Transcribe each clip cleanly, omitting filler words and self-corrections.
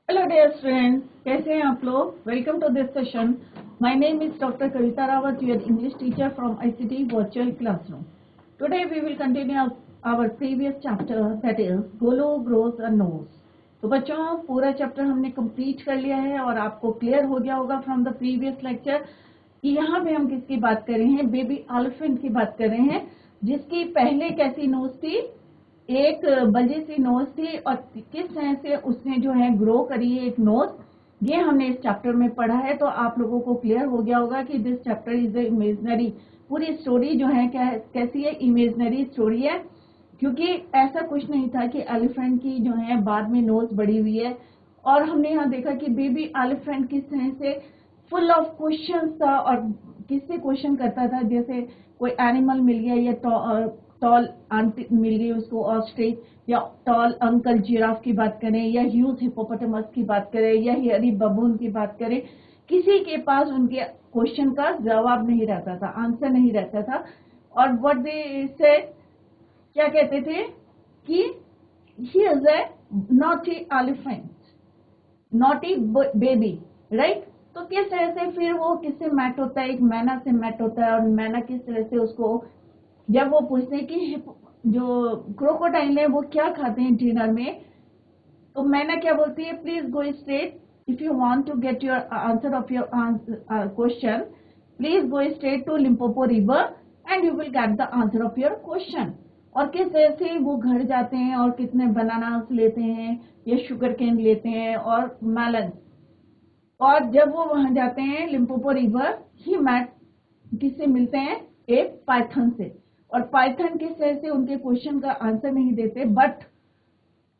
Hello dear student, कैसे हैं आप लोग। Welcome to this session. My name is doctor Kavita Rawat, your English teacher from ICT virtual classroom. Today we will continue our previous chapter, that is Golu grows a nose. तो बच्चों, पूरा chapter हमने complete कर लिया है और आपको क्लियर हो गया होगा फ्रॉम द प्रीवियस लेक्चर कि यहाँ पे हम किसकी बात कर रहे हैं। बेबी एलिफेंट की बात कर रहे हैं, जिसकी पहले कैसी नोज थी, एक बल्जी सी नोज थी, और किस तरह से उसने जो है ग्रो करी है एक नोज, ये हमने इस चैप्टर में पढ़ा है। तो आप लोगों को क्लियर हो गया होगा कि this chapter is a imaginary. पूरी स्टोरी जो है क्या है, कैसी है, इमेजिनरी स्टोरी है, क्योंकि ऐसा कुछ नहीं था कि एलिफेंट की जो है बाद में नोज बड़ी हुई है। और हमने यहाँ देखा कि बेबी एलिफेंट किस तरह से फुल ऑफ क्वेश्चन था और किससे क्वेश्चन करता था। जैसे कोई एनिमल मिल गया या टॉल आंटी मिल गई उसको ऑस्ट्रिच, या टॉल अंकल जिराफ की बात करें, या ह्यूज हिप्पोपोटामस की बात करें, या हेयरी बबून की बात करें, किसी के पास उनके क्वेश्चन का जवाब नहीं रहता था, आंसर नहीं रहता था। और व्हाट दे से क्या कहते थे कि he is a naughty elephant, naughty baby, right. तो किस तरह से फिर वो किससे मैट होता है, एक मैना से मैट होता है, और मैना किस तरह से उसको, जब वो पूछते हैं कि जो क्रोकोडाइल है वो क्या खाते हैं डिनर में, तो मैना क्या बोलती है, please go straight, if you want to get your answer of your question, please go straight to Limpopo river and you will get the answer of your question. और किस तरह से वो घर जाते हैं और कितने बनानास लेते हैं या शुगर केन लेते हैं और मेलन। और जब वो वहां जाते हैं लिम्पोपो रिवर, ही मैट किससे मिलते हैं, एक पाइथन से। और पाइथन किस तरह से उनके क्वेश्चन का आंसर नहीं देते, बट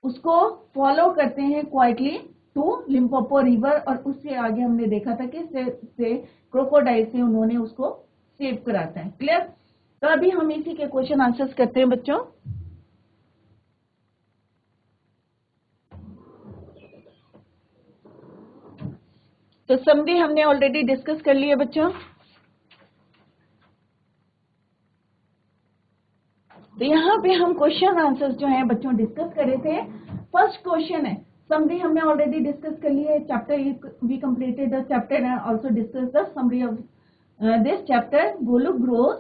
उसको फॉलो करते हैं क्वाइटली टू लिम्पोपो रिवर। और उससे आगे हमने देखा था कि से क्रोकोडाइल से उन्होंने उसको सेव कराता है। क्लियर। तो अभी हम इसी के क्वेश्चन आंसर्स करते हैं बच्चों। तो समरी हमने ऑलरेडी डिस्कस कर लिया बच्चों। तो यहाँ पे हम क्वेश्चन आंसर्स जो हैं बच्चों डिस्कस कर रहे थे। फर्स्ट क्वेश्चन है, समरी हमने ऑलरेडी डिस्कस कर लिया है। Chapter we completed the chapter and also discuss the summary of this chapter, Golu grows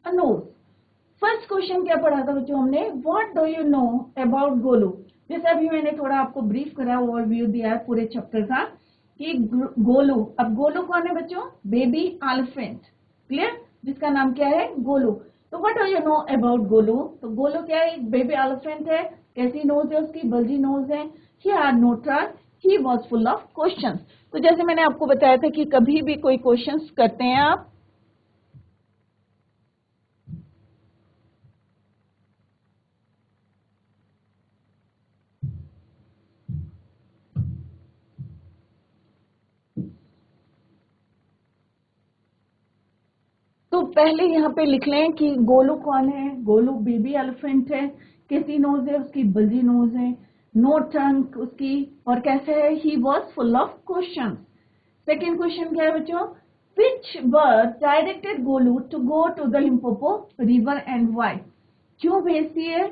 a nose. First question क्या पढ़ा था बच्चों हमने, what do you know about Golu. जैसे अभी मैंने थोड़ा आपको ब्रीफ करा, ओवरव्यू दिया है पूरे चैप्टर का कि गोलू, अब गोलू कौन है बच्चों, बेबी एलिफेंट, क्लियर, जिसका नाम क्या है, गोलू। तो what do you know about Golu. तो गोलू क्या है, एक बेबी एलिफेंट है। कैसी नोज है उसकी, बल्जी नोज है। He had no trunk, he was full of questions. तो जैसे मैंने आपको बताया था कि कभी भी कोई क्वेश्चंस करते हैं आप, तो पहले यहाँ पे लिख लें कि गोलू कौन है। गोलू बेबी एलिफेंट है, कैसी नोज है उसकी, बल्जी नोज है, नो ट्रंक उसकी, और कैसे है, he was full of question. Second question क्या है बच्चों, which bird directed Golu to go to the Limpopo river and why. क्यों भेजती है,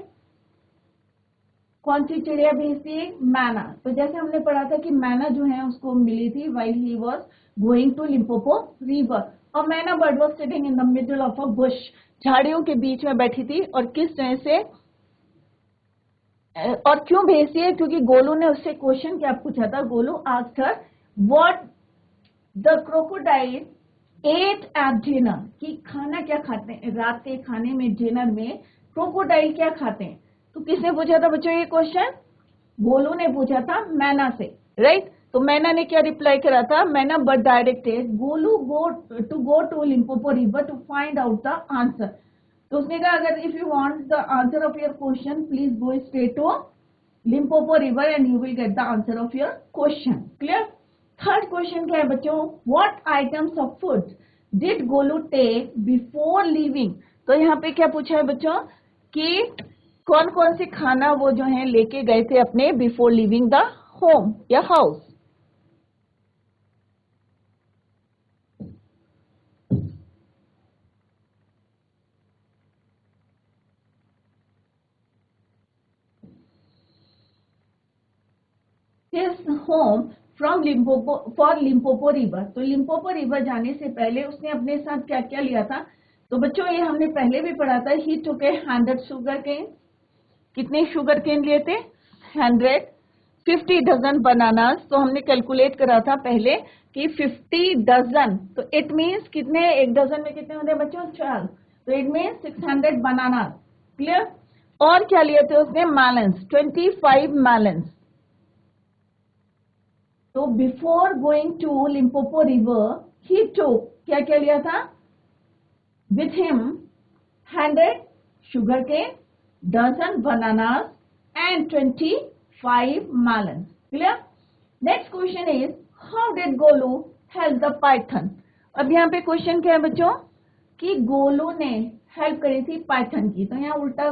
कौन सी चिड़िया भेजती है, मैना। तो जैसे हमने पढ़ा था कि मैना जो है उसको मिली थी while he was going to Limpopo river, और मैना bird was sitting in the middle of a bush, झाड़ियों के बीच में बैठी थी। और किस तरह से, और क्यों भेजती है, क्योंकि गोलू ने उससे क्वेश्चन क्या पूछा था। Golu asked her what the crocodile ate at dinner, कि खाना क्या खाते हैं रात के खाने में, डिनर में क्रोकोडाइल क्या खाते हैं। तो किसने पूछा था बच्चों ये क्वेश्चन, गोलू ने पूछा था मैना से, राइट। तो मैना ने क्या रिप्लाई करा था, मैना but directed Golu go to Limpopo river to find out the answer. तो उसने कहा अगर if you want the answer of your question, please go straight to Limpopo river and you will get the answer of your question. Clear. Third question क्या है बच्चों, what items of food did Golu take before leaving. तो यहाँ पे क्या पूछा है बच्चों कि कौन कौन से खाना वो जो है लेके गए थे अपने बिफोर लिविंग द होम या house. his home from Limpopo for Limpopo river. तो लिम्पोपो रिवर जाने से पहले उसने अपने साथ क्या क्या लिया था? तो बच्चों ये हमने पहले भी पढ़ा था. He took 100 sugar cane. कितने शुगर केन लिए थे? 100. 50 डजन बनानास. तो हमने कैलकुलेट करा था पहले कि 50 डजन, तो इट मीन्स कितने, एक डजन में कितने होते हैं बच्चों? 12. तो इट मीन्स 600 बनानास. क्लियर? और क्या लिए थे उसने? melons. 25 melons. तो before going to Limpopo river he took, क्या क्या लिया था with him? 100 sugar cane, dozen bananas and 25 melons. Clear? Next question is, how did Golu help the python? अब यहाँ पे क्वेश्चन क्या है बच्चों कि गोलू ने हेल्प करी थी पाइथन की. तो यहाँ उल्टा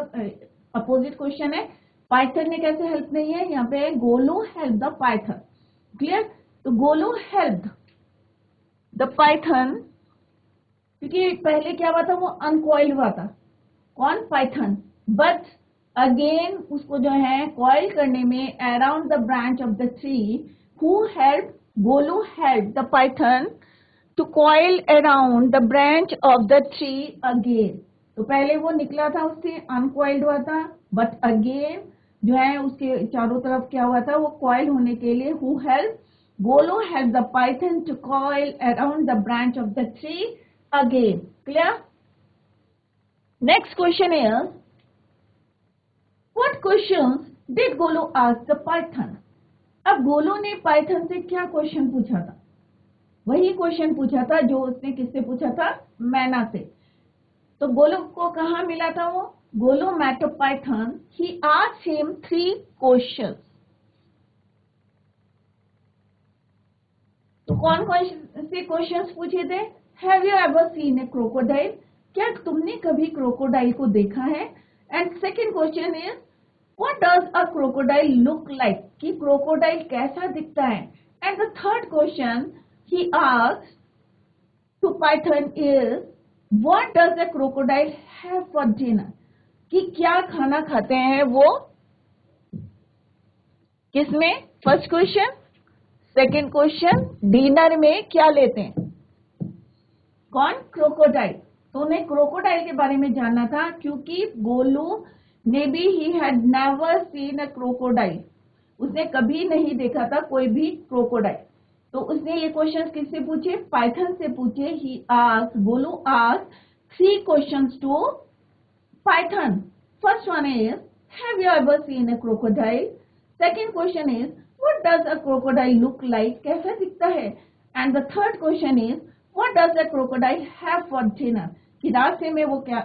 अपोजिट क्वेश्चन है, पाइथन ने कैसे हेल्प नहीं है. यहाँ पे Golu help the Python. Clear? तो गोलू हेल्प द पाइथन, क्योंकि पहले क्या हुआ था, वो अनकॉइल्ड हुआ था. कौन? पाइथन. बट अगेन उसको जो है कॉइल करने में around the branch of the tree, who help? Golu help the python to coil around the branch of the tree again. तो पहले वो निकला था उससे अनकॉइल्ड हुआ था, बट अगेन जो है उसके चारों तरफ क्या हुआ था, वो कॉइल होने के लिए who help? Golu help the python to coil around the branch of the tree again. Clear? Next question is, what questions did Golu ask the python? अब गोलू ने पाइथन से क्या क्वेश्चन पूछा था? वही क्वेश्चन पूछा था जो उसने किससे पूछा था? मैना से. तो गोलू को कहाँ मिला था वो? Golu met a python. He asked him 3 questions. तो कौन कौन से क्वेश्चंस पूछे थे? Have you ever seen a crocodile? क्या तुमने कभी क्रोकोडाइल को देखा है? And second question is, what does a crocodile look like? कि क्रोकोडाइल कैसा दिखता है? And the third question he asked to python is, what does a crocodile have for dinner? कि क्या खाना खाते हैं वो? किसमें? First question. Second question, dinner में क्या लेते हैं? कौन? क्रोकोडाइल. तो उन्हें क्रोकोडाइल के बारे में जानना था, क्योंकि गोलू ने भी he had never seen a crocodile. उसने कभी नहीं देखा था कोई भी क्रोकोडाइल. तो उसने ये क्वेश्चंस किससे पूछे? पाइथन से पूछे. He asked, Golu asked 3 questions to python. First one is, have you ever seen a crocodile? Second question is, what does a crocodile look like? कैसा दिखता है? And the third question is, what does a crocodile have for dinner? कि रास्ते में वो क्या,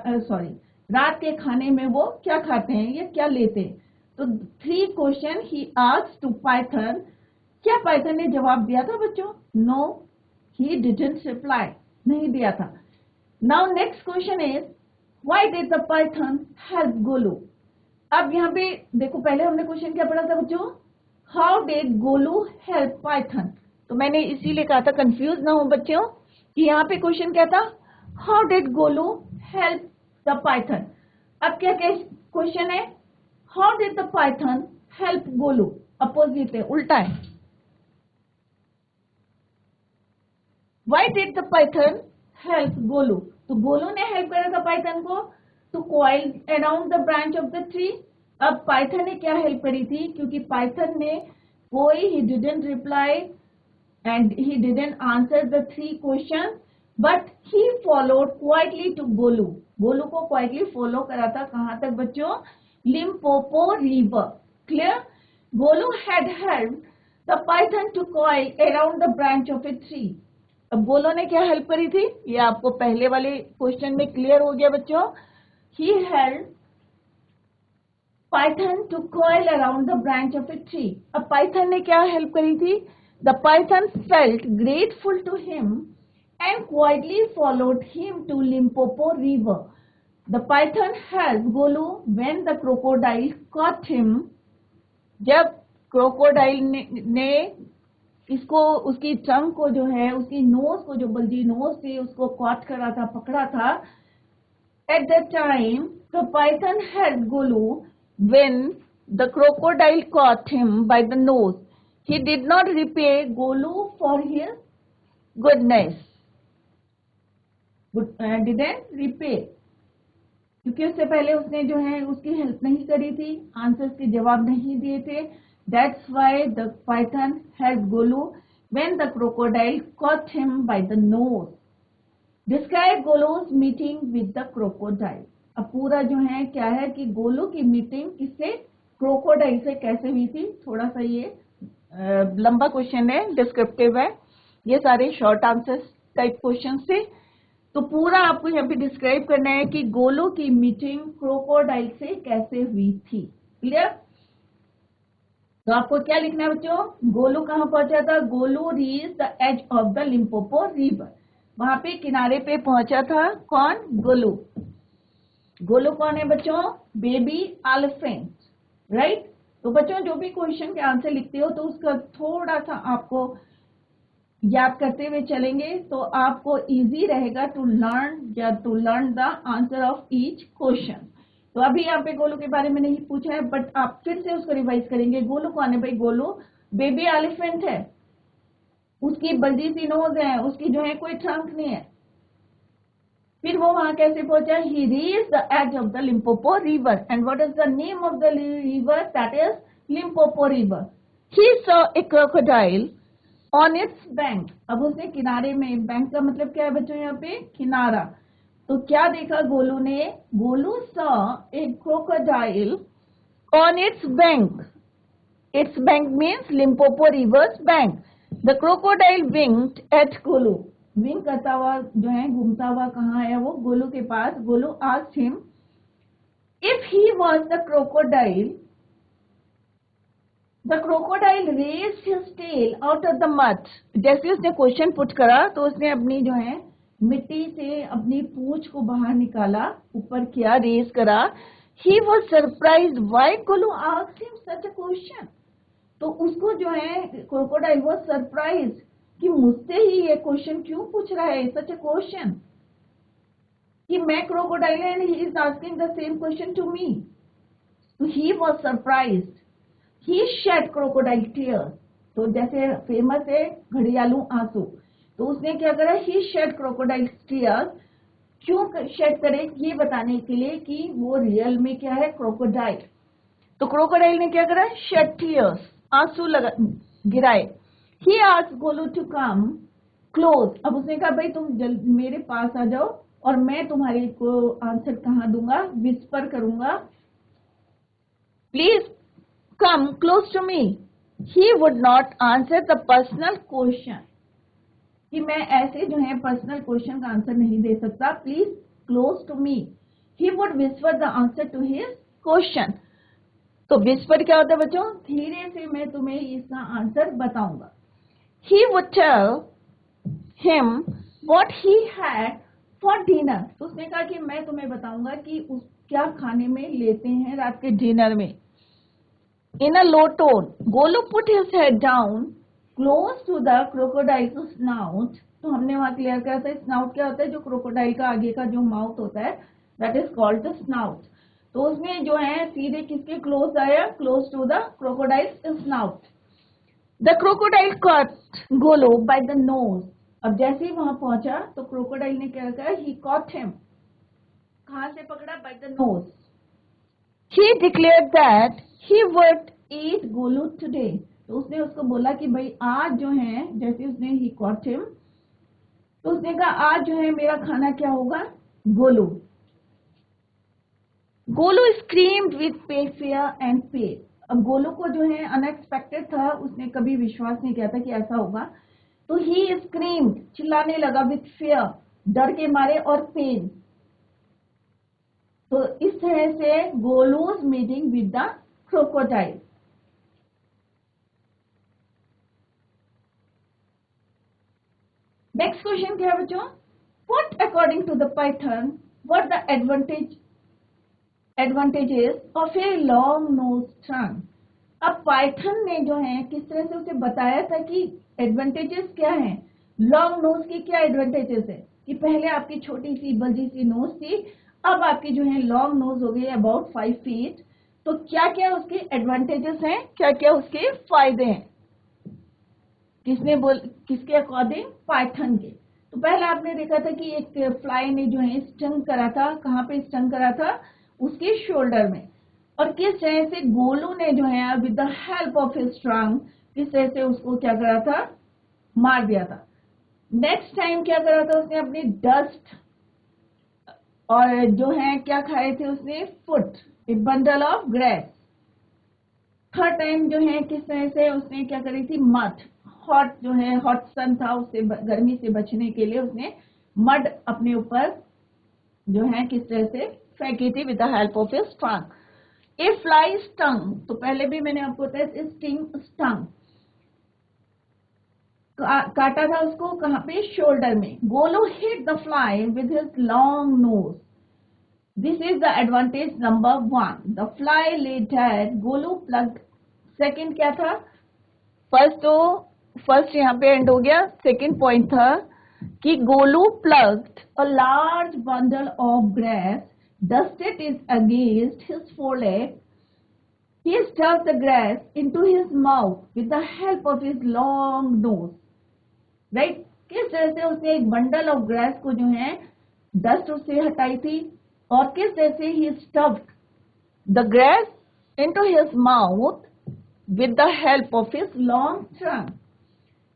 रात के खाने में वो क्या खाते हैं या क्या लेते हैं? तो 3 question he asked to python. क्या पाइथन ने जवाब दिया था बच्चों? No, he didn't reply. नहीं दिया था. Now next question is, why did the python help Golu? अब यहाँ पे देखो, पहले हमने क्वेश्चन क्या पढ़ा था बच्चों? How did Golu help Python? तो मैंने इसीलिए कहा था कंफ्यूज ना हो बच्चों कि यहाँ पे क्वेश्चन क्या था? How did Golu help the python. अब क्या क्वेश्चन है? How did the python help Golu. Opposite है, उल्टा है. Why did the python help Golu? तो गोलू ने हेल्प करा था पाइथन को to coil around the branch of the tree. अब पाइथन ने क्या हेल्प करी थी? क्योंकि पाइथन ने कोई he didn't reply and he didn't answer the 3 questions, but he followed quietly to Golu. Golu को quietly follow करा था. कहाँ तक बच्चों? Limpopo river. Clear? Golu had helped the python to coil around the branch of a tree. अब गोलू ने क्या help करी थी? ये आपको पहले वाले क्वेश्चन में क्लियर हो गया बच्चों. He helped python to coil around the branch of a tree. अब पाइथन ने क्या हेल्प करी थी? The python felt grateful to him and quietly followed him to Limpopo river. The python helped Golu when the crocodile caught him. जब crocodile ने इसको, उसकी टंग को जो है, उसकी नोज को, जो बल्जी नोज से उसको कॉट करा था, पकड़ा था. At that time, the python helped Golu when the crocodile caught him by the nose. He did not repay Golu for his goodness. Didn't repay. क्योंकि उससे पहले उसने जो है उसकी हेल्प नहीं करी थी, आंसर्स के जवाब नहीं दिए थे. That's why the python has Golu when the crocodile caught him by the nose. Describe Golu's meeting with the crocodile. अब पूरा जो है क्या है कि गोलू की मीटिंग किससे, क्रोकोडाइल से कैसे हुई थी. थोड़ा सा ये लंबा क्वेश्चन है, डिस्क्रिप्टिव है, ये सारे शॉर्ट आंसर्स टाइप क्वेश्चन थे. तो पूरा आपको यहाँ पे डिस्क्राइब करना है कि गोलू की मीटिंग क्रोकोडाइल से कैसे हुई थी. क्लियर. तो आपको क्या लिखना है बच्चों, गोलू कहाँ पहुंचा था. Golu reach the edge of the Limpopo river. वहां पे किनारे पे पहुंचा था कौन, गोलू. गोलू कौन है बच्चों, बेबी एलिफेंट, राइट. तो बच्चों जो भी क्वेश्चन के आंसर लिखते हो तो उसका थोड़ा सा आपको याद करते हुए चलेंगे तो आपको इजी रहेगा to learn the answer of each question. तो अभी यहाँ पे गोलू के बारे में नहीं पूछा है, बट आप फिर से उसको रिवाइज करेंगे. गोलू कौन है भाई, गोलू बेबी एलिफेंट है, उसकी बड़ी सी नोज है, उसकी जो है कोई ट्रंक नहीं है. फिर वो वहां कैसे पहुंचा, he reached the edge of the Limpopo river. And what is the name of the river, that is Limpopo river. He saw a crocodile on its bank. अब उसने किनारे में, बैंक का मतलब क्या है बच्चों यहाँ पे, किनारा. तो क्या देखा गोलू ने, Golu saw a crocodile on its bank. Its bank means Limpopo river's bank. The crocodile winked at Golu. Wink करता हुआ जो है, घूमता हुआ कहाँ है वो, गोलू के पास. Golu asked him if he was the crocodile. The crocodile raised his tail out of the mud. जैसे उसने क्वेश्चन पुट करा तो उसने अपनी जो है मिट्टी से अपनी पूंछ को बाहर निकाला, ऊपर किया, रेज करा. ही was surprised why Golu asked him such a question. तो उसको जो है क्रोकोडाइल वाज सरप्राइज्ड कि मुझसे ही ये क्वेश्चन क्यों पूछ रहा है, सच अ क्वेश्चन, कि मैं crocodile and he is asking the same question to me. तो he was surprised. He shed crocodile tears. तो जैसे फेमस है घड़ियालू आंसू, तो उसने क्या करा, ही शेड क्रोकोडाइल टीयर्स. क्यों शेड करे, ये बताने के लिए कि वो रियल में क्या है, क्रोकोडाइल. तो क्रोकोडाइल ने क्या करा, शेड टीयर्स, आंसू लगा गिराए. He asked Golu to come close. अब उसने कहा भाई तुम मेरे पास आ जाओ और मैं तुम्हारे को आंसर कहाँ दूंगा, विस्पर करूंगा. Please come close to me. He would not answer the personal question, कि मैं ऐसे जो है पर्सनल क्वेश्चन का आंसर नहीं दे सकता, please close to me. He would whisper the answer to his question. तो विस्पर क्या होता है बच्चों, धीरे से मैं तुम्हें इसका आंसर बताऊंगा. He would tell him what he had for dinner. तो उसने कहा कि मैं तुम्हें बताऊंगा कि उस क्या खाने में लेते हैं रात के डिनर में. In a low tone, Golu put his head down close to the crocodile's snout. तो हमने वहां क्लियर किया था स्नाउट क्या होता है, जो क्रोकोडाइल का आगे का जो माउथ होता है, that is called the snout. तो उसमें जो है सीधे किसके क्लोज आया, close to the crocodile's snout. The crocodile caught Golu by the nose. अब जैसे ही वहां पहुंचा तो क्रोकोडाइल ने क्या कहा, ही कॉट हिम, कहां से पकड़ा, bye the knows. He declared that he would eat Golu today. तो उसने उसको बोला कि भाई आज जो है, जैसे उसने ही कॉट हिम, तो उसने कहा आज जो है मेरा खाना क्या होगा, Golu. Golu screamed with fear and pain. अब गोलू को जो है अनएक्सपेक्टेड था, उसने कभी विश्वास नहीं किया था कि ऐसा होगा. तो ही स्क्रीम्ड, चिल्लाने लगा, विथ फियर, डर के मारे, और पेन. तो इस तरह से Golu's meeting with the crocodile. Next question क्या है बच्चों, what according to the python what the advantages of a long nose trunk. अब पाइथन ने जो है किस तरह से उसे बताया था कि एडवांटेजेस क्या हैं, लॉन्ग नोज की क्या एडवांटेजेस है, कि पहले आपकी छोटी सी बल्जी सी नोज थी, अब आपकी जो है लॉन्ग नोज हो गई अबाउट 5 फीट. तो क्या क्या उसके एडवांटेजेस हैं, क्या क्या उसके फायदे हैं. किसके अकॉर्डिंग? पाइथन के। तो पहले आपने देखा था कि एक फ्लाई ने जो है स्टंग करा था, कहाँ पे स्टंग करा था? उसके शोल्डर में। और किस तरह से गोलू ने जो है with the help of his trunk किस तरह से उसको क्या करा था? मार दिया था। नेक्स्ट टाइम क्या करा था उसने? अपनी डस्ट और जो है क्या खाए थे उसने? Foot, A bundle of grace. Third time जो है किस तरह से उसने क्या करी थी? मड, हॉट जो है हॉट सन था, उससे गर्मी से बचने के लिए उसने मड अपने ऊपर जो है किस तरह से फेंकी थी? With the help of his trunk. A fly stung, तो पहले भी मैंने आपको बताया स्टिंग, स्टंग, काटा था उसको कहाँ पे? शोल्डर में। Golu hit the fly with his long nose. This is the advantage number 1। The fly lay dead, Golu plucked. Second क्या था? फर्स्ट यहाँ पे एंड हो गया। सेकंड पॉइंट था कि Golu plucked a large bundle of grass, dusted it against his foreleg. He stuffed the grass into his mouth with the help of his long nose. Right? किस तरह से उसने एक बंडल ऑफ ग्रास को जो है डस्ट उससे हटाई थी, और किस तरह से he stuffed the grass into his mouth with the help of his long trunk.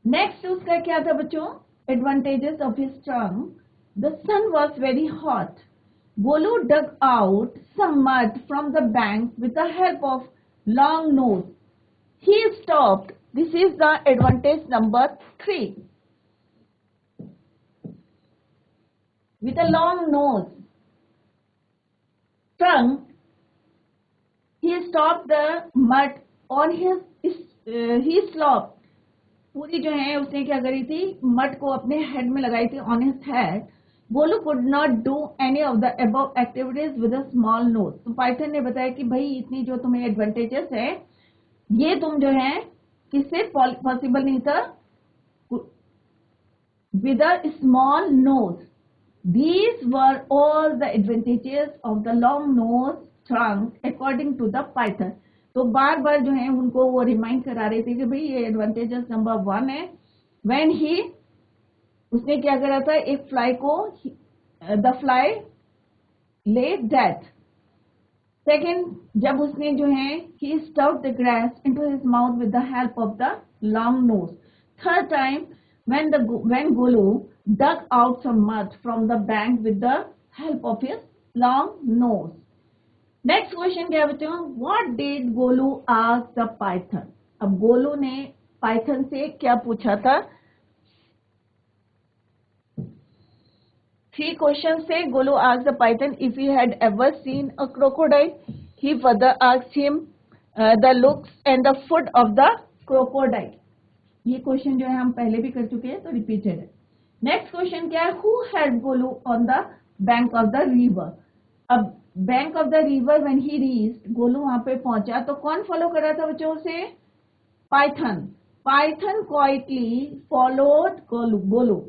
Next उसका क्या था बच्चों? Advantages of his trunk. The sun was very hot. Golu dug out some mud from the bank with the help of long nose. He stopped. This is the advantage number 3. With a long nose trunk, he stopped the mud on his he slopped. पूरी जो है उसने क्या करी थी? Mud को अपने head में लगाई थी, on his head. Golu could not do any of the above activities with a small nose. तो पाइथन ने बताया कि भाई इतनी जो तुम्हें एडवांटेजेस है ये तुम जो है किससे पॉसिबल नहीं था? With a small nose. These were all the advantages of the long nose trunk according to the Python. तो बार बार जो है उनको वो रिमाइंड करा रहे थे कि भाई ये एडवांटेजेस नंबर 1 है। When he उसने क्या करा था? एक फ्लाई को the fly lay dead. Second, जब उसने जो है he stuffed the grass into his mouth with the help of the long nose. Third time when Golu dug out some mud from the bank with the help of his long nose. Next question क्या बच्चों? What did Golu ask the python? अब गोलू ने Python से क्या पूछा था? 3 question से Golu asked the Python if he had ever seen a crocodile. He further asked him the looks and the food of the crocodile. ये क्वेश्चन जो है हम पहले भी कर चुके हैं, तो रिपीटेड है. नेक्स्ट क्वेश्चन क्या है? Who help Golu on the bank of the river? अब bank of the river when he reached, Golu वहां पे पहुंचा तो कौन फॉलो कर रहा था बच्चों से? Python. Python quietly followed Golu,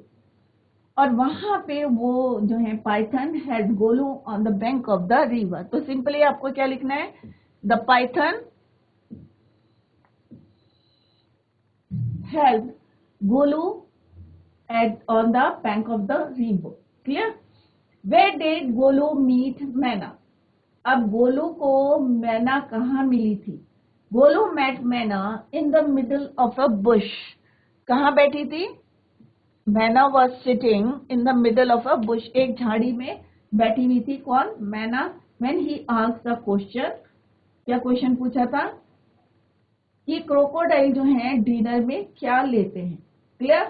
और वहां पे वो जो है python help Golu on the bank of the river. तो सिंपली आपको क्या लिखना है? The python help Golu at on the bank of the river. Clear? Where did Golu meet Maina? अब गोलू को मैना कहाँ मिली थी? गोलू मेट मैना in the middle of a bush. कहाँ बैठी थी? मैना was sitting in the middle of a bush. एक झाड़ी में बैठी हुई थी. कौन? मैना. When he asked the question, क्या क्वेश्चन पूछा था? कि क्रोकोडाइल जो है डिनर में क्या लेते हैं. क्लियर?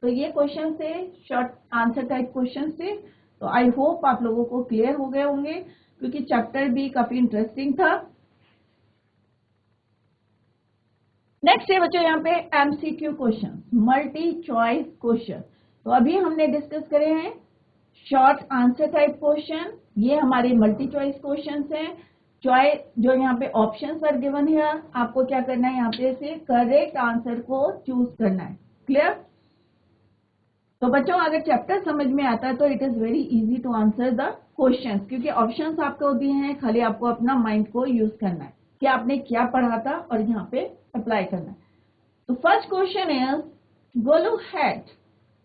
तो ये क्वेश्चन से शॉर्ट आंसर टाइप क्वेश्चन से, तो आई होप आप लोगों को क्लियर हो गए होंगे, क्योंकि चैप्टर भी काफी इंटरेस्टिंग था. नेक्स्ट है बच्चों यहाँ पे MCQ question, multi choice question. तो अभी हमने डिस्कस करे हैं शॉर्ट आंसर टाइप क्वेश्चन. ये हमारे मल्टी चॉइस क्वेश्चन हैं. चॉइस जो यहाँ पे ऑप्शंस आर गिवन है, आपको क्या करना है? यहाँ पे से करेक्ट आंसर को चूज करना है. क्लियर? तो बच्चों अगर चैप्टर समझ में आता है तो it is very easy to answer the questions, क्योंकि ऑप्शंस आपको दिए हैं, खाली आपको अपना माइंड को यूज करना है कि आपने क्या पढ़ा था और यहाँ पे अप्लाई करना है. तो first question is Golu had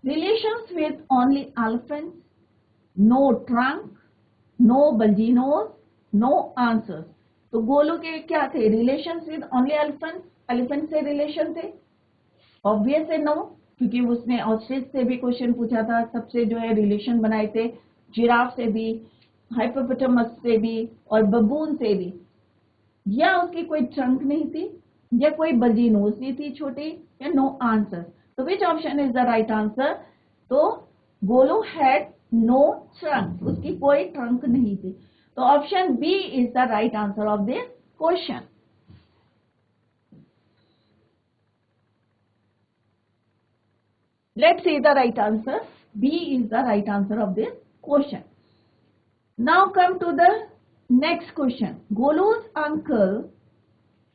relations with only elephants, no trunk, no ballinos, no answers. तो गोलू के क्या थे? Relations with only elephant, elephant से रिलेशन थे? ऑब्वियस है नो, क्योंकि उसने ऑस्ट्रिच से भी क्वेश्चन पूछा था, सबसे जो है रिलेशन बनाए थे, जिराफ से भी, हाइपोपोटामस से भी और बबून से भी। या उसकी कोई ट्रंक नहीं थी, या कोई बल्जी नोज नहीं थी छोटी, या नो आंसर। तो which option is the right answer? तो गोलू हैड नो ट्रंक, उसकी कोई ट्रंक नहीं थी। तो option B is the right answer of this question. Let's see the right answer. B is the right answer of this question. Now come to the next question. Golu's uncle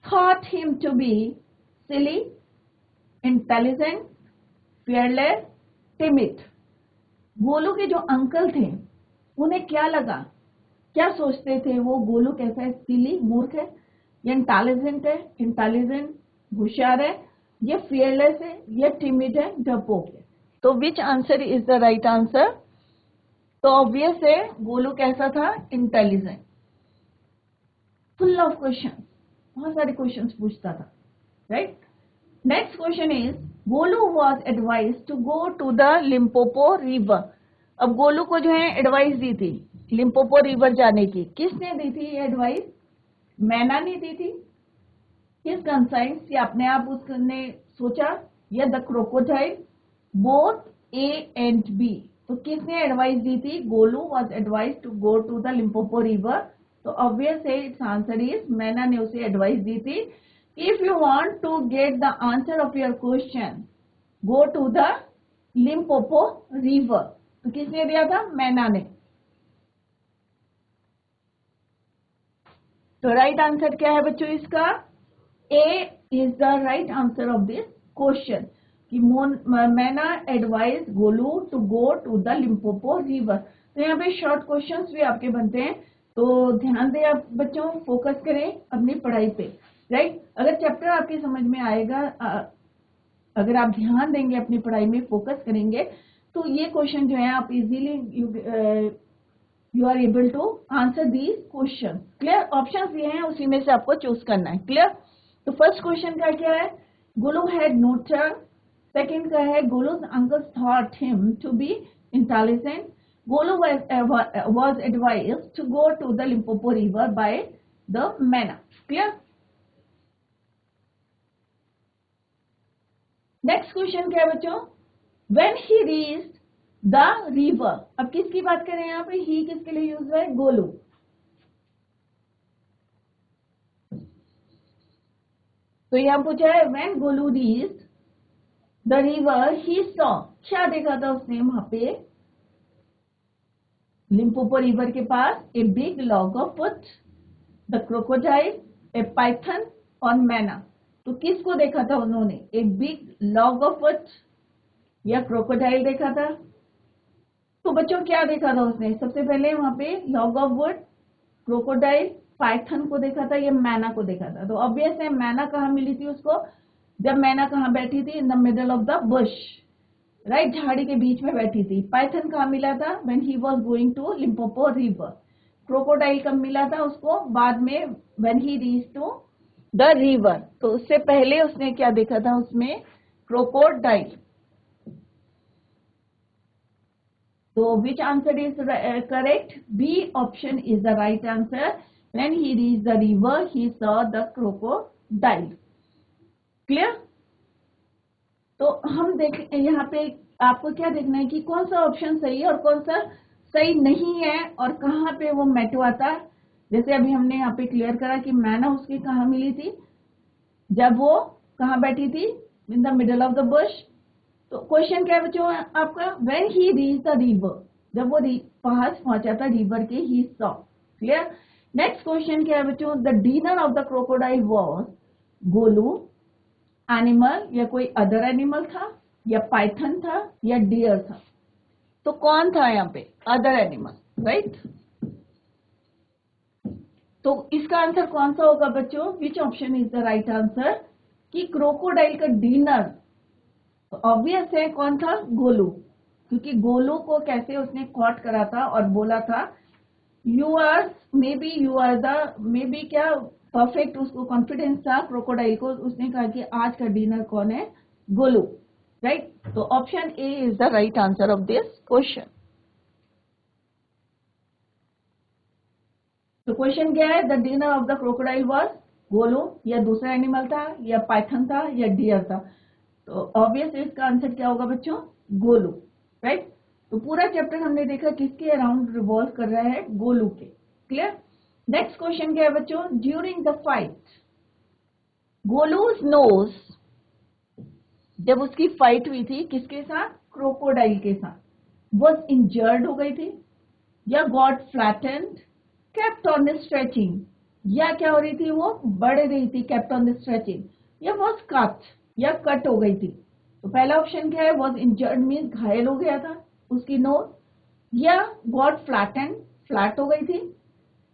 thought him to be silly, intelligent, fearless, timid. Golu के जो uncle थे उन्हें क्या लगा, क्या सोचते थे वो? गोलू कैसा है? सिली, मूर्ख है, या इंटेलिजेंट होशियार है, ये फियरलेस है, ये टिमिड है, डरपोक है। तो which answer is the right answer? तो ऑब्वियस है, गोलू कैसा था? इंटेलिजेंट, फुल ऑफ क्वेश्चन, बहुत सारे क्वेश्चंस पूछता था, right. Next question is Golu was advise to go to the Limpopo river. अब गोलू को जो है एडवाइस दी थी लिम्पोपो रिवर जाने की। किसने दी थी ये एडवाइस? मैना ने दी थी। हिज कंसाइंस, या अपने आप उसने सोचा, या the crocodile, both A and B. तो किसने एडवाइस दी थी? Golu was advise to go to the Limpopo river. तो ऑब्वियस है, इट्स आंसर इज मैना ने उसे एडवाइस दी थी। If you want to get the answer of your question, go to the Limpopo river. तो किसने दिया था? मैना ने। तो राइट आंसर क्या है बच्चों इसका? A is the right answer of this question कि myna advise Golu to go to the Limpopo river. तो यहाँ पे शॉर्ट क्वेश्चंस भी आपके बनते हैं, तो ध्यान दें आप बच्चों, फोकस करें अपनी पढ़ाई पे, राइट। अगर चैप्टर आपकी समझ में आएगा, अगर आप ध्यान देंगे अपनी पढ़ाई में, फोकस करेंगे, तो ये क्वेश्चन जो है आप easily you are able to answer these question. Clear? Option ये हैं, उसी में से आपको चूज करना है। क्लियर? तो फर्स्ट क्वेश्चन का क्या है? Golu had no trunk. Second का है Golu's uncle thought him to be intelligent. Golu was advised to go to the Limpopo river by the Mena. Clear? Next question क्या है बच्चों? When he reached the river, अब किसकी बात करें यहाँ पे? ही किसके लिए यूज है? गोलू। तो यहाँ पूछा है when Golu reached the river, he saw, क्या देखा था उसने वहां पे लिम्पोपो रिवर के पास? A big log of wood, the crocodile, a python और मैना। तो किसको देखा था उन्होंने? A big log of wood या क्रोकोडाइल देखा था? तो बच्चों क्या देखा था उसने? सबसे पहले वहां पे log of would, crocodile, Python को देखा था, या मैना को देखा था। तो ऑब्वियस है, मैना कहाँ मिली थी उसको? जब मैना कहाँ बैठी थी? In the middle of the Bush, right, झाड़ी के बीच में बैठी थी। पाइथन कहाँ मिला था? When he was going to Limpopo river. Crocodile कब मिला था उसको? बाद में, when he reach to the river. तो उससे पहले उसने क्या देखा था उसमें? क्रोकोडाइल। तो which answer is correct? B option is the right answer. When he reach the river he saw the crocodile. Clear? तो हम देख, यहाँ पे आपको क्या देखना है कि कौन सा ऑप्शन सही है और कौन सा सही नहीं है, और कहाँ पे वो मेटो आता है। जैसे अभी हमने यहाँ पे क्लियर करा कि मैना उसकी कहाँ मिली थी? जब वो कहाँ बैठी थी? In the middle of the Bush. तो क्वेश्चन क्या है बच्चों आपका? When he reach the river, जब वो पास पहुंचा था रिवर के, he saw. Clear? Next question क्या है बच्चों? The dinner of the crocodile was Golu, animal या कोई अदर एनिमल था, या पाइथन था, या डियर था? तो कौन था यहाँ पे? Other animal, right. तो इसका आंसर कौन सा होगा बच्चों? Which option is the right answer? कि क्रोकोडाइल का डिनर तो ऑब्वियस है कौन था, गोलू, क्योंकि गोलू को कैसे उसने कॉट करा था और बोला था यू आर मे बी क्या परफेक्ट, उसको कॉन्फिडेंस था क्रोकोडाइल को, उसने कहा कि आज का डिनर कौन है, गोलू, राइट। तो option A is the right answer of this question. तो क्वेश्चन क्या है, the dinner of the crocodile was Golu, या दूसरा एनिमल था, या पाइथन था, या डियर था। तो ऑब्वियस इसका आंसर क्या होगा बच्चों, गोलू, राइट। तो पूरा चैप्टर हमने देखा किसके अराउंड रिवॉल्व कर रहा है, गोलू के। क्लियर। नेक्स्ट क्वेश्चन क्या है बच्चों, during the fight Golu's nose, जब उसकी फाइट हुई थी किसके साथ, क्रोकोडाइल के साथ, वॉज इंजर्ड हो गई थी, या got flattened, kept on stretching, या क्या हो रही थी, वो बढ़ रही थी, केप्ट ऑन स्ट्रेचिंग, या वॉज कट, या कट हो गई थी। तो पहला ऑप्शन क्या है, वॉज इंजर्ड मीन्स घायल हो गया था उसकी नोज, या गॉट फ्लैटेंड, फ्लैट हो गई थी,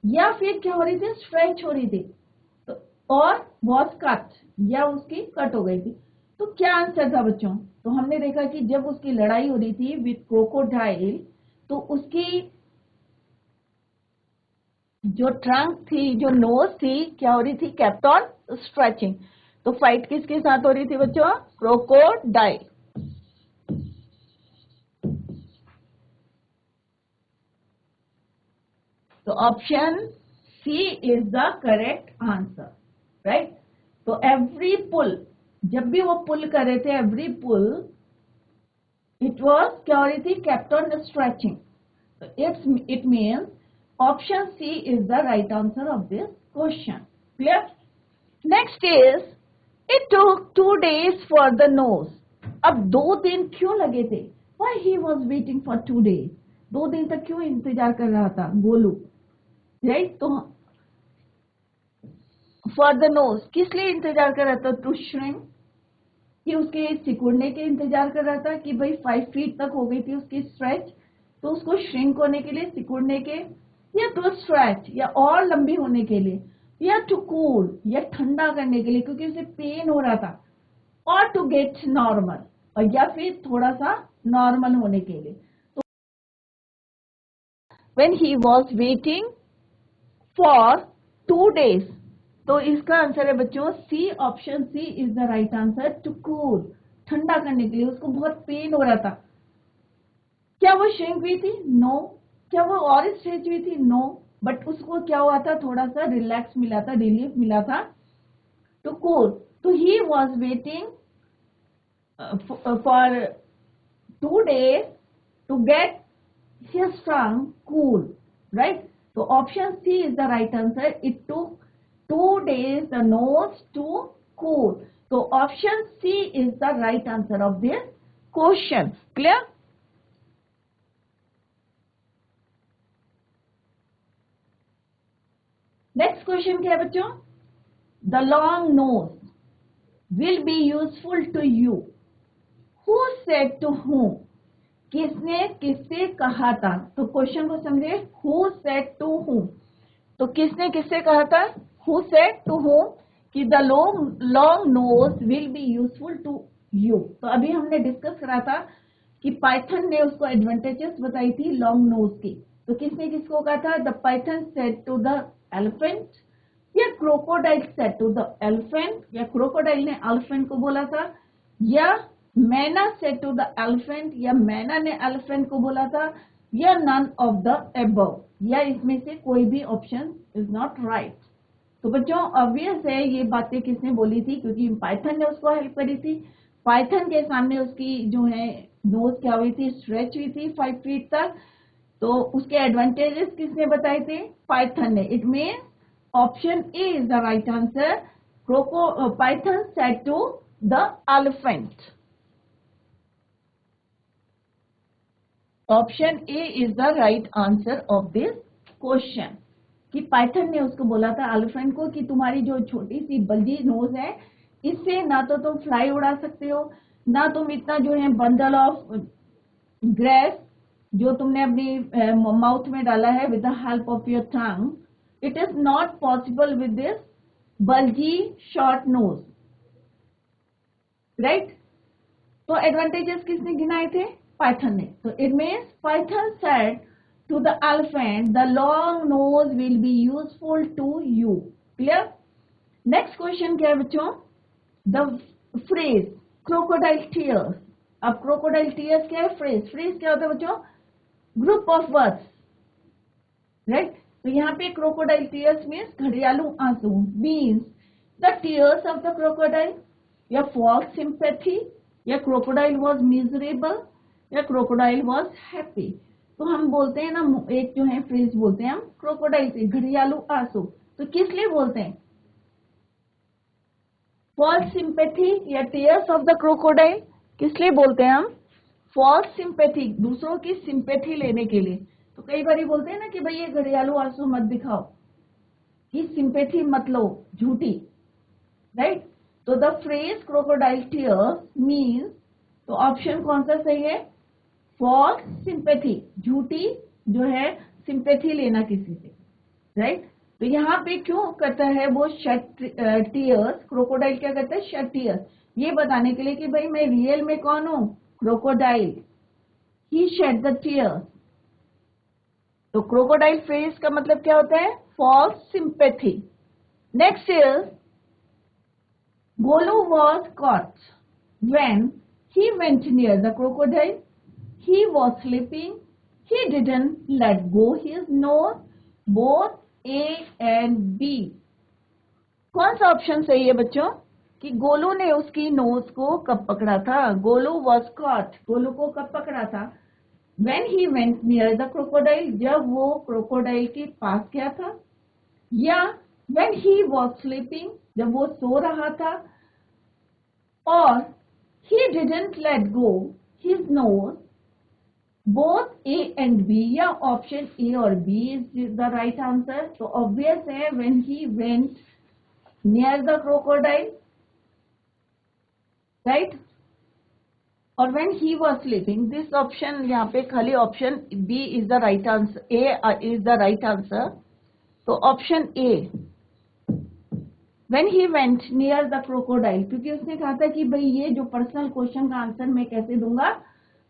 या फिर क्या हो रही थी, स्ट्रेच हो रही थी, तो और वॉज कट, या उसकी कट हो गई थी। तो क्या आंसर था बच्चों, तो हमने देखा कि जब उसकी लड़ाई हो रही थी विथ क्रोकोडाइल, तो उसकी जो ट्रंक थी, जो नोज थी, क्या हो रही थी, केप्ट ऑन स्ट्रेचिंग। तो फाइट किसके साथ हो रही थी बच्चों, क्रोकोडाइल। तो option C is the correct answer, right. तो एवरी पुल, जब भी वो पुल कर रहे थे, एवरी पुल इट वॉज क्या हो रही थी, kept on stretching. It means option C is the right answer of this question. Clear. Next is it took 2 days for the nose. अब 2 दिन क्यों लगे थे, why he was waiting for 2 days, 2 दिन तक क्यों इंतजार कर रहा था गोलू, राइट। तो फॉर द नोज किस लिए इंतजार कर रहा था, टू श्रिंक, कि उसके सिकुड़ने के इंतजार कर रहा था, कि भाई 5 feet तक हो गई थी उसकी स्ट्रेच, तो उसको श्रिंक होने के लिए, सिकुड़ने के, या टू स्ट्रेच, या और लंबी होने के लिए, या टू कूल, या ठंडा करने के लिए क्योंकि उसे पेन हो रहा था, और टू गेट नॉर्मल, और या फिर थोड़ा सा नॉर्मल होने के लिए। तो when he was waiting for 2 days, तो इसका आंसर है बच्चों C, option C is the right answer, to cool, ठंडा करने के लिए, उसको बहुत पेन हो रहा था। क्या वो श्रिंक हुई थी, नो। क्या वो और स्ट्रेच हुई थी, नो। बट उसको क्या हुआ था, थोड़ा सा रिलैक्स मिला था, रिलीफ मिला था, टू कूल। तो ही was waiting for 2 days to get his tongue cool, right? So option C is the right answer. It took 2 days the nose to cool. So option C is the right answer of this question. Clear? Next question क्या है बच्चों, the long nose will be useful to you. Who said to whom? किसने किससे कहा था, तो question को समझे, हु सेड टू whom, तो किसने किससे कहा था, हु सेड टू whom, कि the long nose will be useful to you. तो अभी हमने डिस्कस करा था कि पाइथन ने उसको एडवांटेजेस बताई थी लॉन्ग नोज की। तो किसने किसको कहा था, the python said to the elephant, या crocodile said to the elephant, या क्रोकोडाइल ने एलिफेंट को बोला था, या मैना सेड टू द एलिफेंट, या मैना ने एलिफेंट को बोला था, या नन ऑफ द अबव, या इसमें से कोई भी ऑप्शन इज नॉट राइट। तो बच्चों ऑब्वियस है ये बातें किसने बोली थी, क्योंकि पाइथन ने उसको हेल्प करी थी। पाइथन के सामने उसकी जो है नोज क्या हुई थी, स्ट्रेच हुई थी 5 feet तक। तो उसके एडवांटेजेस किसने बताए थे, पाइथन ने। It mean option A is the right answer, python said to the elephant. Option A is the right answer of this question, कि पाइथन ने उसको बोला था एलिफेंट को कि तुम्हारी जो छोटी सी बल्जी नोज है, इससे ना तो तुम फ्लाई उड़ा सकते हो, ना तुम इतना जो है बंडल ऑफ ग्रेस जो तुमने अपनी माउथ में डाला है with the help of your tongue, it is not possible with this bulgy short nose, right. तो एडवांटेजेस किसने गिनाए थे? पाइथन ने. तो it means python said to the elephant the long nose will be useful to you. Clear? Next question क्या है बच्चों? The phrase crocodile tears. अब क्रोकोडाइल टीयर्स क्या है? फ्रेज. फ्रेज क्या होता है बच्चों? Group of words, right? तो यहाँ पे क्रोकोडाइल टीयर्स मीन्स घड़ियालू आंसू. Means the tears of the crocodile, या फॉल्स सिंपैथी, या क्रोकोडाइल वॉज मिजरेबल, या क्रोकोडाइल वॉज हैप्पी. तो हम बोलते हैं ना, एक जो है फ्रेज बोलते हैं हम क्रोकोडाइल से, घड़ियालू आंसू. तो किस लिए बोलते हैं? फॉल्स सिंपैथी या टीयर्स ऑफ द क्रोकोडाइल किस लिए बोलते हैं हम? फॉल्स सिंपैथी, दूसरों की सिंपैथी लेने के लिए. तो कई बार बोलते हैं ना कि भाई ये घड़ियालू आंसू मत दिखाओ, कि सिंपैथी मत लो, झूठी, राइट? तो the phrase crocodile tears means, तो ऑप्शन कौन सा सही है? फॉल्स सिंपैथी, झूठी जो है सिंपैथी लेना किसी से, राइट? तो यहाँ पे क्यों करता है वो शेड टीयर्स? क्रोकोडाइल क्या करता है? Shed tears. ये बताने के लिए कि भाई मैं रियल में कौन हूं? Crocodile. He shed the tears. तो क्रोकोडाइल फ्रेज का मतलब क्या होता है? False sympathy. Next is Golu was caught when he went near the crocodile. He was sleeping. He didn't let go his nose. Both A and B. कौन सा option सही है बच्चों? कि गोलू ने उसकी नोज को कब पकड़ा था? Golu was caught. गोलू को कब पकड़ा था? When he went near the crocodile. जब वो क्रोकोडाइल के पास गया था. या when he was sleeping. जब वो सो रहा था. और he didn't let go his nose. Both A and B, या ऑप्शन A और B is the right answer. तो obvious है when he went near the crocodile, right? और when he was sleeping, this option यहाँ पे खाली option B is the right answer, A is the right answer. तो option A, when he went near the crocodile, क्योंकि उसने कहा था कि भाई ये जो पर्सनल क्वेश्चन का आंसर मैं कैसे दूंगा?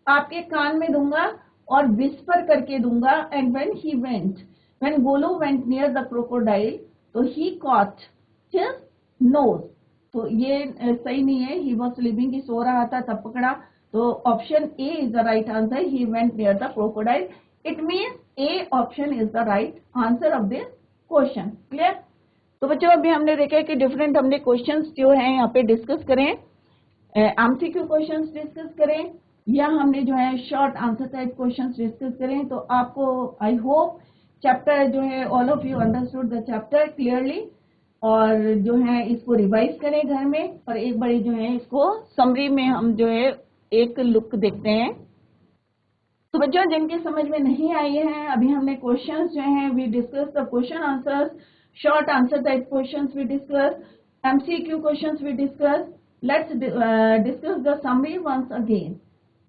आपके कान में दूंगा और विस्पर करके दूंगा. And when Golu went near the crocodile, तो ही कॉट हिज नोज. तो ये सही नहीं है. ही वाज स्लीपिंग, की सो रहा था तब पकड़ा. तो option A is the right answer. He went near the crocodile. It means A option is the right answer of this question. Clear? तो बच्चों अभी हमने देखा कि डिफरेंट हमने क्वेश्चंस जो हैं यहाँ पे डिस्कस करें, एमसीक्यू क्वेश्चंस डिस्कस करें, या हमने जो है short answer type questions discuss करें. तो आपको आई होप चैप्टर जो है all of you understood the chapter clearly, और जो है इसको रिवाइज करें घर में. और एक बारी जो है इसको समरी में हम जो है एक लुक देखते हैं. तो बच्चों जिनके समझ में नहीं आई है, अभी हमने क्वेश्चंस जो हैं we discuss the question answers, short answer type questions we discuss, MCQ questions we discuss. Let's discuss the summary once again.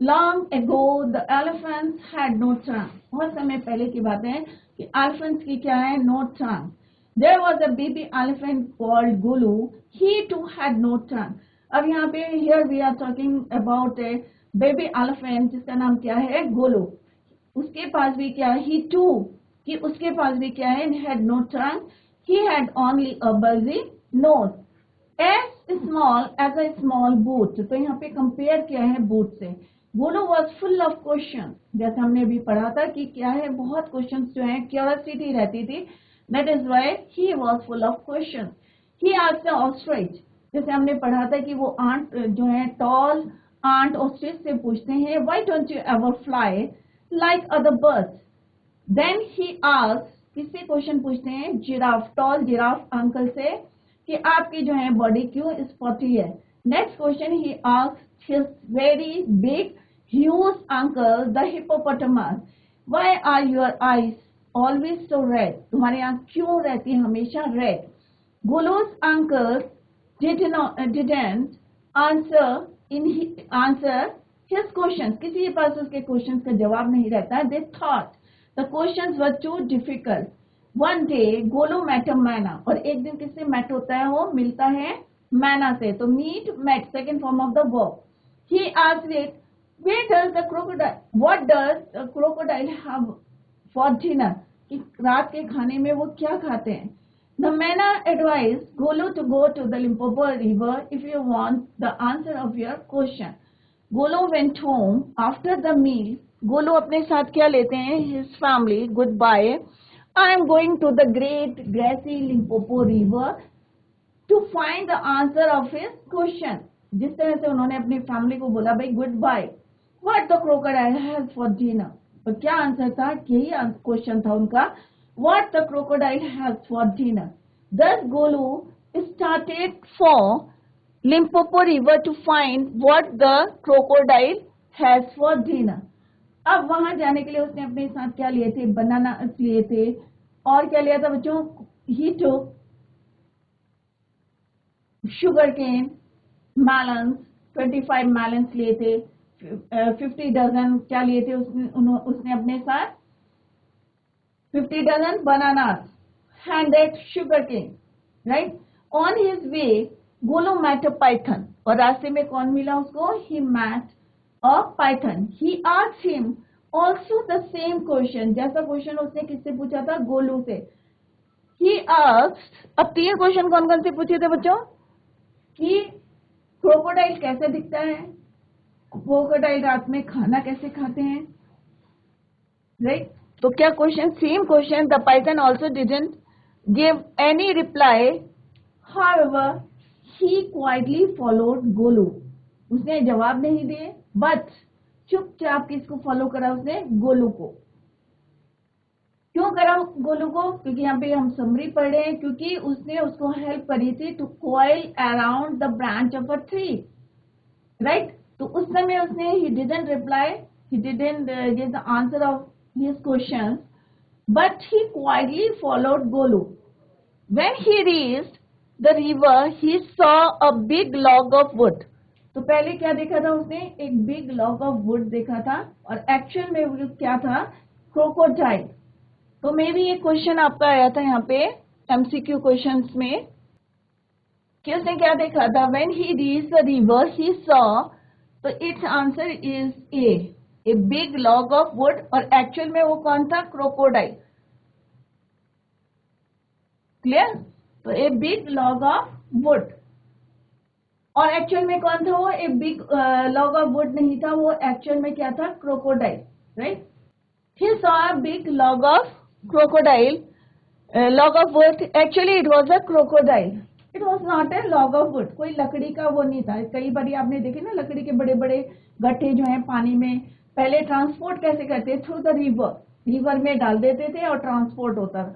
Long ago, the elephants had no tongue. बहुत समय पहले की बात है कि elephants की क्या है? No tongue. There was a baby elephant called Gulu. He too had no tongue. अब यहाँ पे here we are talking about a baby elephant जिसका नाम क्या है? गोलू. उसके पास भी क्या है? He too, कि उसके पास भी क्या है? Had no tongue. He had only a bulgy nose. As small as a small boot. तो यहाँ पे compare किया है boot से. Golu was full of question. जैसे हमने अभी पढ़ा था कि क्या है, बहुत क्वेश्चन जो है क्यूरियोसिटी रहती थी. That is why he was full of question. He asked the ostrich. जैसे हमने पढ़ा था कि वो आंट जो है टॉल आंट ऑस्ट्रिच से पूछते हैं, why don't you ever fly like other birds. Then he asked, किससे क्वेश्चन पूछते हैं? जिराफ, टॉल जिराफ अंकल से, कि आपकी जो है बॉडी क्यों स्पॉटी है. Next question he asked his very big huge uncle the hippopotamus, why are your eyes always so red? तुम्हारी आंख क्यों रहती है हमेशा red. Gulu's uncle didn't answer his questions. किसी के पास उसके क्वेश्चंस का जवाब नहीं रहता. They thought the questions were too difficult. One day Gulu met a manna. और एक दिन किससे met होता है? वो मिलता है मैना से. तो meet, met, second form of the verb. He asked it, where does the crocodile, what does the crocodile have for dinner? कि रात के खाने में वो क्या खाते हैं? The Mena advised Golu to go to the Limpopo river if you want the answer of your question. Golu went home after the meal. Golu अपने साथ क्या लेते हैं? His family. Goodbye. I am going to the great grassy Limpopo river to find the answer of his question. जिस तरह से उन्होंने अपनी फैमिली को बोला भाई good bye. What the crocodile has for dinner? तो क्या आंसर था? यही क्वेश्चन था उनका. What the crocodile has for dinner? Thus Golu started for Limpopo river to find what the crocodile has for dinner. अब वहां जाने के लिए उसने अपने साथ क्या लिए थे? बनाना लिए थे. और क्या लिया था बच्चों? He took sugar cane, melons, 25 melons लिए थे, 50 डजन क्या लिए थे उसने अपने साथ? 50 dozen bananas, 100 sugar cane, right? On his way, Golu met a python. और रास्ते में कौन मिला उसको? He met a python. He asked him also the same question. जैसा क्वेश्चन उसने किससे पूछा था? गोलू से. He asked, अब 3 क्वेश्चन कौन कौन से पूछे थे बच्चों? कि क्रोकोडाइल कैसे दिखता है, क्रोकोडाइल रात में खाना कैसे खाते हैं, राइट? तो क्या question? Same question. The Python also didn't give any reply. However he quietly followed Golu. उसने जवाब नहीं दिए, बट चुपचाप किसको फॉलो करा उसने? गोलू को. क्यों करा गोलू को? क्योंकि यहाँ पे हम समरी पढ़ रहे हैं. क्योंकि उसने उसको हेल्प करी थी to coil around the branch of a tree, right? तो उस समय उसने he didn't reply, he didn't give the answer of his questions, but he quietly followed Golu. When he reached the river he saw a big log of wood. तो पहले क्या देखा था उसने? एक बिग लॉग ऑफ वुड देखा था, और एक्चुअल में वो क्या था? क्रोकोडाइल. तो मे भी ये क्वेश्चन आपका आया था यहाँ पे एमसीक्यू क्वेश्चंस में कि उसने क्या देखा था? When he reached the river he saw, तो its answer is a big log of wood. और एक्चुअल में वो कौन था? क्रोकोडाइल. क्लियर? तो a big log of wood. और एक्चुअल में कौन था वो? A big log of wood नहीं था, वो एक्चुअल में क्या था? Crocodile, right? He saw a big log of crocodile, log of wood. Actually, it was a crocodile. It was not a log of wood. कोई लकड़ी का वो नहीं था. कई बार आपने देखे ना लकड़ी के बड़े बड़े गट्ठे जो हैं पानी में, पहले ट्रांसपोर्ट कैसे करते हैं? Through the river. रिवर में डाल देते थे और ट्रांसपोर्ट होता था.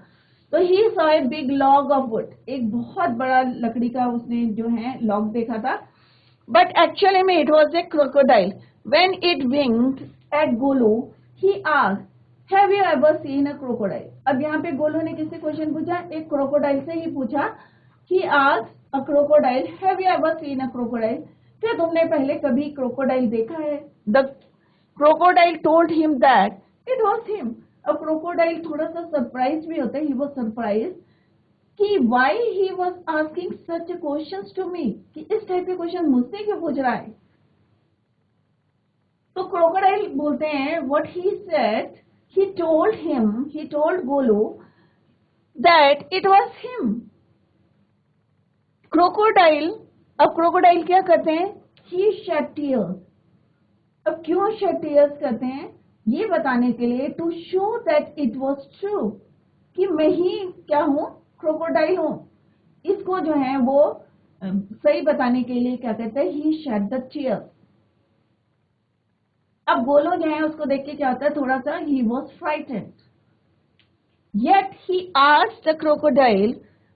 तो he saw a big log of wood. एक बहुत बड़ा लकड़ी का उसने जो है लॉग देखा था. But actually में it was a crocodile. When it winked at Golu, he asked, Have you ever seen a crocodile? अब यहाँ पे गोलू ने किससे क्वेश्चन पूछा? एक क्रोकोडाइल से ही पूछा. He asked a crocodile, Have you ever seen a crocodile? क्या तुमने पहले कभी क्रोकोडाइल देखा है? The crocodile told him that it was him. अब क्रोकोडाइल थोड़ा सा सरप्राइज भी होता है. He was surprised कि why he was asking such questions to me, कि इस टाइप के क्वेश्चन मुझसे क्यों पूछ रहा है? तो क्रोकोडाइल बोलते हैं what he said, he told Golu that it was him. Crocodile, अब क्रोकोडाइल क्या करते हैं? He shed tears. अब क्यों shed tears करते हैं? ये बताने के लिए to show that it was true, कि मैं ही क्या हूं? क्रोकोडाइल हूं. इसको जो है वो सही बताने के लिए क्या कहते हैं? He shed the tears. अब गोलू जो है उसको देख के क्या होता है? थोड़ा सा he was frightened. Yet he asked the crocodile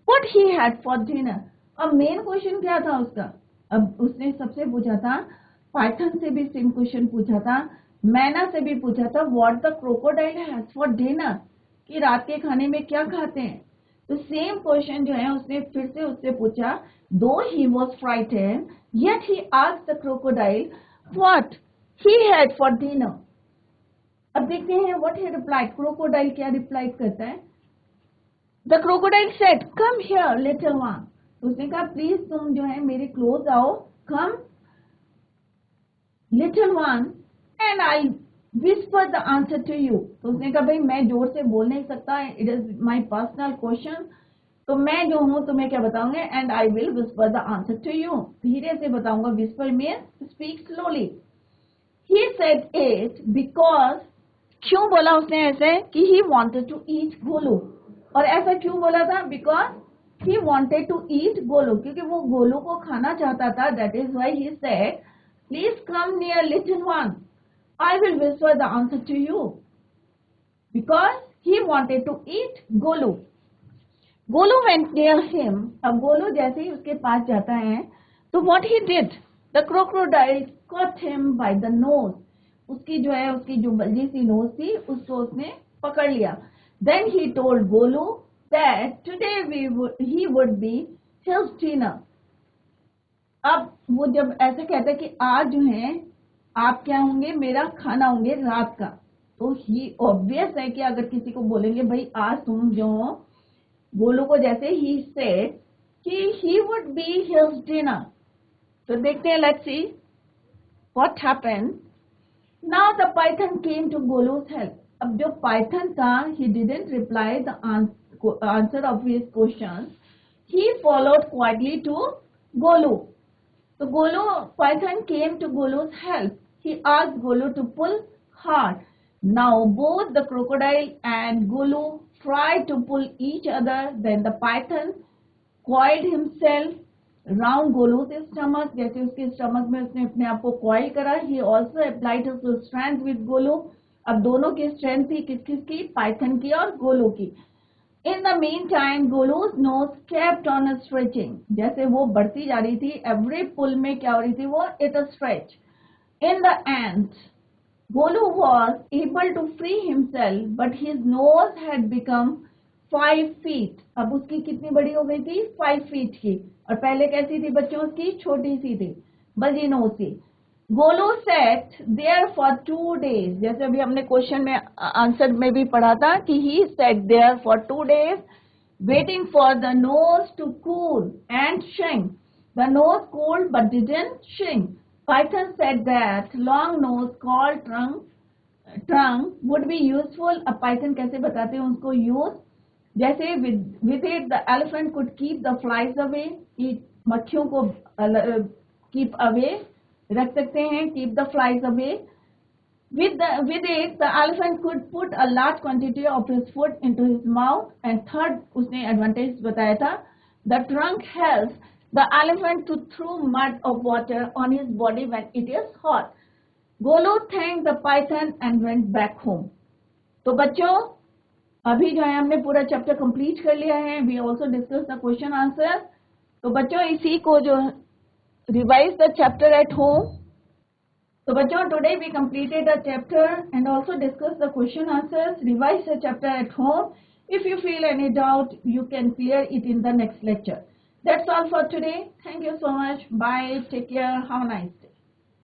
what he had for dinner. अब मेन क्वेश्चन क्या था उसका? अब उसने सबसे पूछा था, पाइथन से भी सेम क्वेश्चन पूछा था, मैना से भी पूछा था, what the crocodile has for dinner, कि रात के खाने में क्या खाते हैं. तो सेम क्वेश्चन जो है उसने फिर से उससे पूछा. Though he was frightened, yet he asked the crocodile what he had for dinner. अब देखते हैं what he replied. क्रोकोडाइल क्या रिप्लाई करता है? The crocodile said, come here little one. उसने कहा प्लीज तुम जो है मेरे क्लोज आओ. come little one and I whisper the answer to you. तो उसने कहा भाई मैं जोर से बोल नहीं सकता, it is my personal question, तो मैं जो हूँ तुम्हें क्या बताऊंगा, and I will whisper the answer to you, धीरे से बताऊंगा. Whisper means speak slowly. He said it because, क्यों बोला उसने ऐसे, कि he wanted to eat Golu. और ऐसा क्यों बोला था, because he wanted to eat Golu, क्योंकि वो गोलू को खाना चाहता था. That is why he said please come near little one, I will whisper the answer to you, because he wanted to eat Golu. Golu went near him. अब गोलू जैसे ही उसके पास जाता है, तो what he did, the crocodile caught him by the nose. उसकी जो bulgy सी knows थी, उसको उसने पकड़ लिया. Then he told Golu that today he would be his dinner. अब वो जब ऐसे कहता है कि आज जो है आप क्या होंगे, मेरा खाना होंगे रात का, तो ही ऑब्वियस है कि अगर किसी को बोलेंगे भाई आज तुम जो हो, गोलू को जैसे ही सेड कि he would be his dinner. तो देखते हैं, let's see what happened. Now the python came to Golu's help. अब जो पाइथन था, he didn't reply the answer of his question, he followed quietly to Golu. तो Golu, python came to Golu's help. He asked Golu to pull hard. Now both the crocodile and Golu tried to pull each other. Then the python coiled himself round Golu's stomach. जैसे उसके stomach में उसने अपने आप को coil करा. He also applied his strength with Golu. अब दोनों की strength थी किसकी, python की और Golu की. In the meantime, Golu's nose kept on stretching. जैसे वो बढ़ती जा रही थी, every pull में क्या हो रही थी वो, it a stretch. In the end, Golu was able to free himself, but his nose had become 5 feet. अब उसकी कितनी बड़ी हो गई थी, 5 feet की, और पहले कैसी थी बच्चों, उसकी छोटी सी थी, बजी नोज थी. Golu sat there for 2 days. जैसे अभी हमने क्वेश्चन में आंसर में भी पढ़ा था कि he sat there for 2 days waiting for the nose to cool and shrink. The nose cooled but didn't shrink. Python said that long nose called trunk would be useful. अब Python कैसे बताते हैं उसको use, जैसे with it the elephant could keep the flies away. मक्खियों को keep away रख सकते हैं, keep the flies away. With it the elephant could put a large quantity of his food into his mouth. And third उसने advantage बताया था, the trunk helps the elephant to throw mud or water on his body when it is hot. Golu thanked the python and went back home. तो बच्चों अभी जो है हमने पूरा चैप्टर कंप्लीट कर लिया है. We also discussed the question answer. तो बच्चों इसी को जो revise the chapter at home. तो बच्चों today we completed the chapter and also discussed the question answers. Revise the chapter at home. If you feel any doubt, you can clear it in the next lecture. That's all for today. Thank you so much. Bye. Take care. Have a nice day.